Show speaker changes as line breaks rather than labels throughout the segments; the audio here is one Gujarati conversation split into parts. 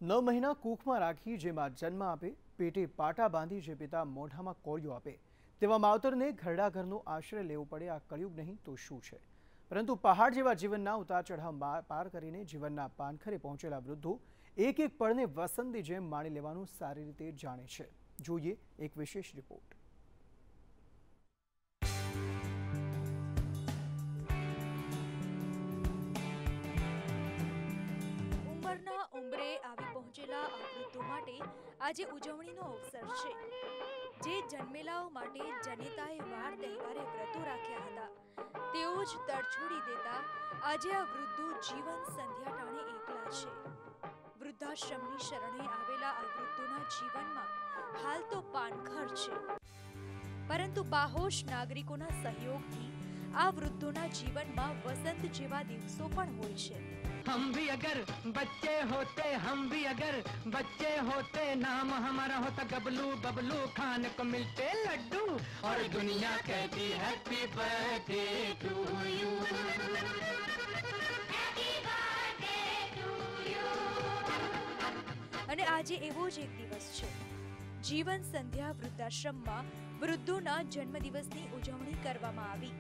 9 મહિના કૂખમાં રાખી જેમાં જન્મ આપે, પેટે પાટા બાંધી જે પિતા મોઢામાં કોળિયો આપે, તેવા માવતરને ઘરડા ઘરનો આશ્રય લેવો પડે આ કળિયુગ નહીં તો શું છે? પરંતુ પહાડ જેવા જીવનના ઉતાર ચઢાવ પાર કરીને જીવનના પાનખરે પહોંચેલા વૃદ્ધો એક એક પળને વસંતની જેમ માણી લેવાનું સારી રીતે જાણે છે. જોઈએ એક વિશેષ રિપોર્ટ.
ઉંબરે આવી પહોંચેલા આ વૃદ્ધો માટે આજે ઉજવણીનો અવસર છે. જે જન્મેલાઓ માટે જનેતાએ વાર તહેવારે વ્રતો રાખ્યા હતા, તેઓ જ તડછોડી દેતા આજે આ વૃદ્ધો જીવન સંધ્યા ટાણે એકલા છે. વૃદ્ધાશ્રમની શરણે આવેલા આ વૃદ્ધોના જીવનમાં હાલ તો પાનખર છે, પરંતુ બાહોશ નાગરિકોના સહયોગથી આ વૃદ્ધોના જીવનમાં વસંત જેવા દિવસો પણ હોય છે.
हम भी अगर बच्चे होते, हम भी अगर बच्चे होते, नाम हमारा होता गबलू, बबलू खाने को मिलते लड्डू और दुनिया कहती हैप्पी बर्थडे टू यू.
અને આજે એવો જ એક દિવસ છે. જીવન સંધ્યા વૃદ્ધાશ્રમમાં વૃદ્ધોના જન્મદિવસની ઉજવણી કરવામાં આવી.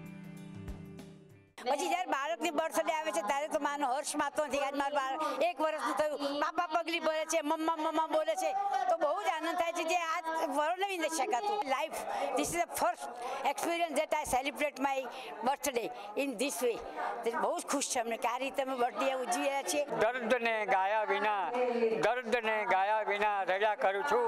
પછી જ્યારે બાળકની બર્થડે આવે છે ત્યારે તો માનો હર્ષ માતો નથી. આજ મારું બાળક 1 વર્ષનું થયું, પાપા પગલી બોલે છે, મમ્મા મમ્મા બોલે છે, તો બહુ જ આનંદ થાય છે જે આજ વર્ણવી નથી શકાતું. Life this is the first experience that I celebrate my birthday in this way. બહુ જ ખુશ છે અમને કે આ રીતે અમે બર્થડે ઉજવી રહ્યા છીએ.
દર્દને ગાયા વિના રજા કરું છું,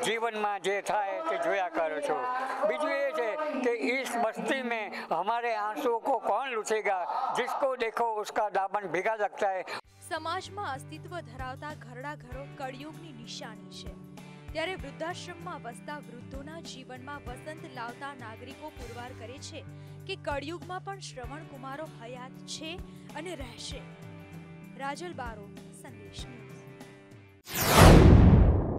જીવનમાં જે થાય તે જોયા કરું છું. બીજું એ છે કે इस बस्ती में हमारे आंसू को कौन लूटेगा, जिसको देखो उसका दामन भीगा लगता है.
સમાજમાં અસ્તિત્વ ધરાવતા ઘરડા ઘરો કળિયુગની નિશાની છે. ત્યારે વૃદ્ધાશ્રમમાં વસતા વૃદ્ધોના જીવનમાં વસંત લાવતા નાગરિકો પુરવાર કરે છે કે કળિયુગમાં પણ શ્રવણ કુમારો હયાત છે અને રહેશે. રાજલ બારો, સંદેશ ન્યૂઝ.